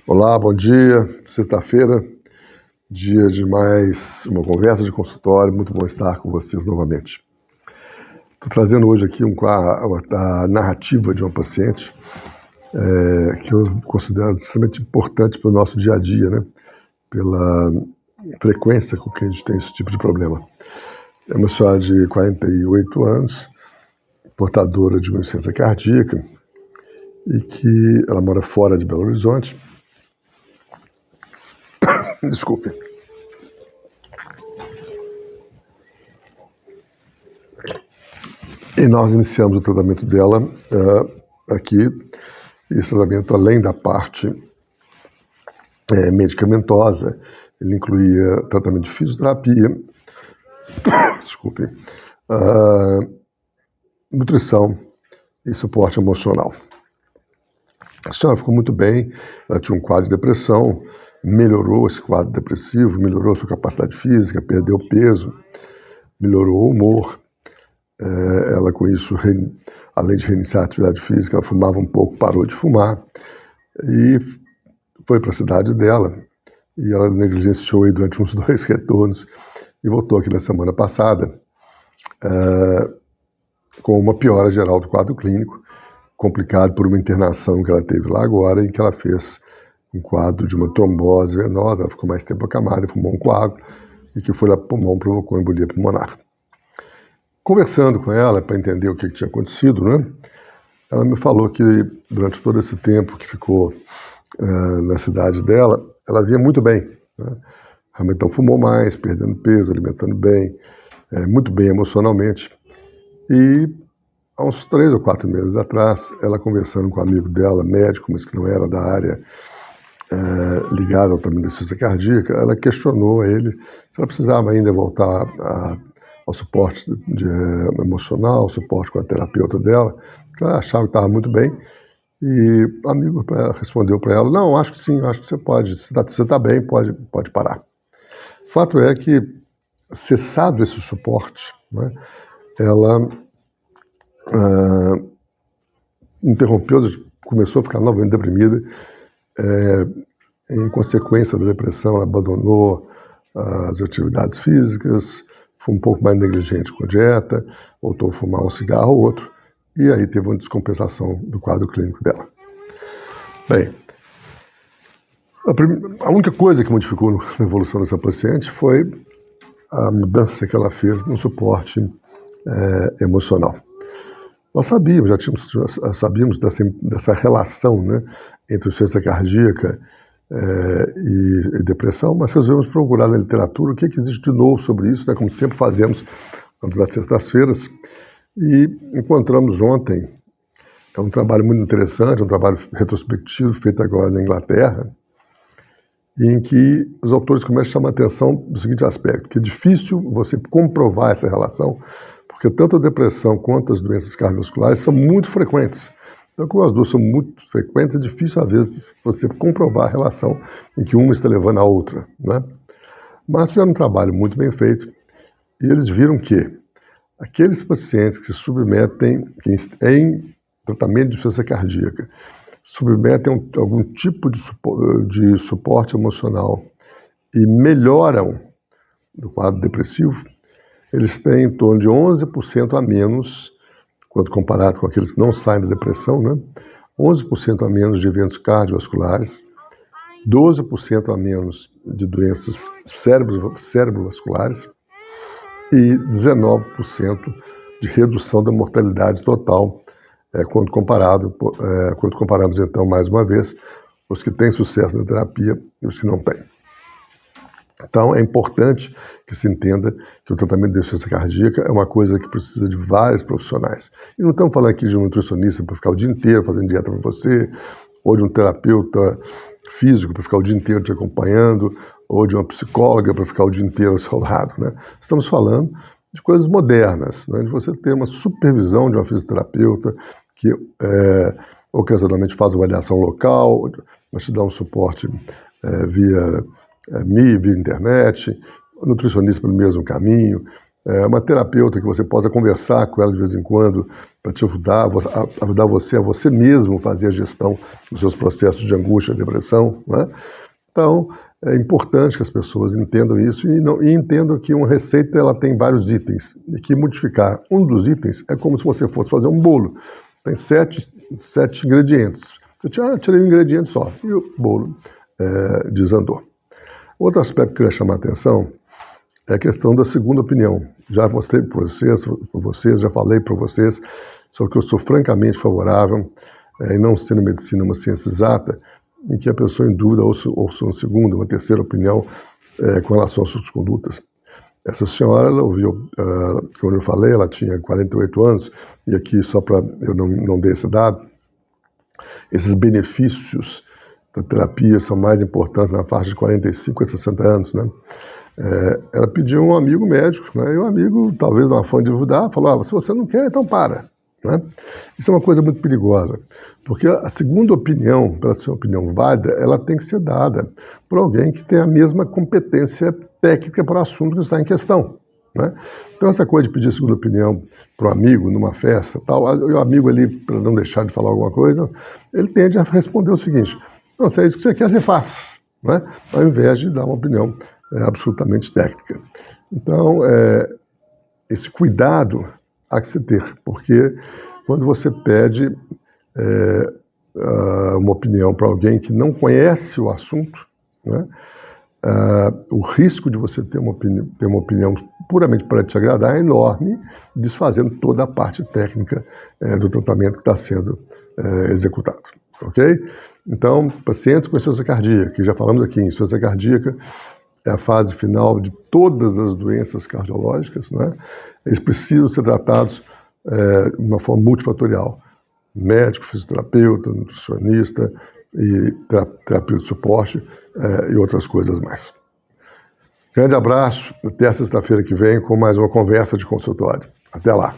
Olá, bom dia. Sexta-feira, dia de mais uma conversa de consultório. Muito bom estar com vocês novamente. Estou trazendo hoje aqui a narrativa de uma paciente que eu considero extremamente importante para o nosso dia a dia, né? Pela frequência com que a gente tem esse tipo de problema. É uma senhora de 48 anos, portadora de uma insuficiência cardíaca, e que ela mora fora de Belo Horizonte. Desculpe. E nós iniciamos o tratamento dela aqui. Esse tratamento, além da parte medicamentosa, ele incluía tratamento de fisioterapia, desculpe, nutrição e suporte emocional. A senhora ficou muito bem, ela tinha um quadro de depressão, melhorou esse quadro depressivo, melhorou sua capacidade física, perdeu peso, melhorou o humor. Ela com isso, além de reiniciar a atividade física, ela fumava um pouco, parou de fumar e foi para a cidade dela. E ela negligenciou aí durante uns 2 retornos e voltou aqui na semana passada com uma piora geral do quadro clínico, complicado por uma internação que ela teve lá agora, em que ela fez um quadro de uma trombose venosa, ela ficou mais tempo acamada, fumou um coágulo, e que foi lá pro pulmão, provocou embolia pulmonar. Conversando com ela para entender o que tinha acontecido, né, ela me falou que durante todo esse tempo que ficou na cidade dela, ela vinha muito bem, né? Realmente não fumou mais, perdendo peso, alimentando bem, muito bem emocionalmente. E há uns 3 ou 4 meses atrás, ela conversando com um amigo dela, médico, mas que não era da área ligada ao tratamento da insuficiência cardíaca, ela questionou ele se ela precisava ainda voltar ao suporte emocional, ao suporte com a terapeuta dela, que ela achava que estava muito bem. E o amigo respondeu para ela: não, acho que sim, acho que você pode, se você está bem, pode parar. O fato é que, cessado esse suporte, né, ela interrompeu, começou a ficar novamente deprimida. Em consequência da depressão, ela abandonou as atividades físicas, foi um pouco mais negligente com a dieta, voltou a fumar um cigarro ou outro, e aí teve uma descompensação do quadro clínico dela. Bem, a única coisa que modificou na evolução dessa paciente foi a mudança que ela fez no suporte emocional. Nós sabíamos, sabíamos dessa relação, né, entre insuficiência cardíaca e depressão, mas resolvemos procurar na literatura o que existe de novo sobre isso, né, como sempre fazemos nas sextas-feiras, e encontramos ontem, é um trabalho muito interessante, um trabalho retrospectivo feito agora na Inglaterra, em que os autores começam a chamar a atenção do seguinte aspecto, que é difícil você comprovar essa relação, porque tanto a depressão quanto as doenças cardiovasculares são muito frequentes. Então, como as duas são muito frequentes, é difícil, às vezes, você comprovar a relação em que uma está levando a outra, né? Mas fizeram um trabalho muito bem feito e eles viram que aqueles pacientes que se submetem em tratamento de insuficiência cardíaca, submetem a algum tipo de suporte emocional e melhoram do quadro depressivo, eles têm em torno de 11% a menos, quando comparado com aqueles que não saem da depressão, né? 11% a menos de eventos cardiovasculares, 12% a menos de doenças cerebrovasculares e 19% de redução da mortalidade total, quando comparamos, então, mais uma vez, os que têm sucesso na terapia e os que não têm. Então, é importante que se entenda que o tratamento de insuficiência cardíaca é uma coisa que precisa de vários profissionais. E não estamos falando aqui de um nutricionista para ficar o dia inteiro fazendo dieta para você, ou de um terapeuta físico para ficar o dia inteiro te acompanhando, ou de uma psicóloga para ficar o dia inteiro ao seu lado, né? Estamos falando de coisas modernas, né? De você ter uma supervisão de uma fisioterapeuta que ocasionalmente faz avaliação local, mas te dá um suporte via via internet, nutricionista pelo mesmo caminho, uma terapeuta que você possa conversar com ela de vez em quando para te ajudar você a você mesmo fazer a gestão dos seus processos de angústia, depressão, né? Então, é importante que as pessoas entendam isso e entendam que uma receita ela tem vários itens e que modificar um dos itens é como se você fosse fazer um bolo. Tem sete ingredientes. Você tirei um ingrediente só e o bolo desandou. Outro aspecto que eu queria chamar a atenção é a questão da segunda opinião. Já mostrei para vocês, já falei para vocês sobre que eu sou francamente favorável em não sendo medicina uma ciência exata, em que a pessoa em dúvida ouça uma segunda, uma terceira opinião com relação às suas condutas. Essa senhora, ela ouviu, como eu falei, ela tinha 48 anos, e aqui só para eu não dar esse dado, esses benefícios da terapia são mais importantes na faixa de 45 a 60 anos, né? Ela pediu um amigo médico, né? E o amigo, talvez numa fã de ajudar, falou, se você não quer, então para. Né? Isso é uma coisa muito perigosa, porque a segunda opinião, para ser uma opinião válida, ela tem que ser dada por alguém que tem a mesma competência técnica para o assunto que está em questão. Né? Então essa coisa de pedir segunda opinião para um amigo numa festa, tal, o amigo ali, para não deixar de falar alguma coisa, ele tende a responder o seguinte, não, se é isso que você quer, você faz, né? Ao invés de dar uma opinião absolutamente técnica. Então, esse cuidado há que se ter, porque quando você pede uma opinião para alguém que não conhece o assunto, né, o risco de você ter uma opinião puramente para te agradar é enorme, desfazendo toda a parte técnica do tratamento que está sendo executado. Ok? Então, pacientes com insuficiência cardíaca, que já falamos aqui, insuficiência cardíaca é a fase final de todas as doenças cardiológicas, né? Eles precisam ser tratados de uma forma multifatorial. Médico, fisioterapeuta, nutricionista, e terapia de suporte e outras coisas mais. Grande abraço, até a sexta-feira que vem com mais uma conversa de consultório. Até lá!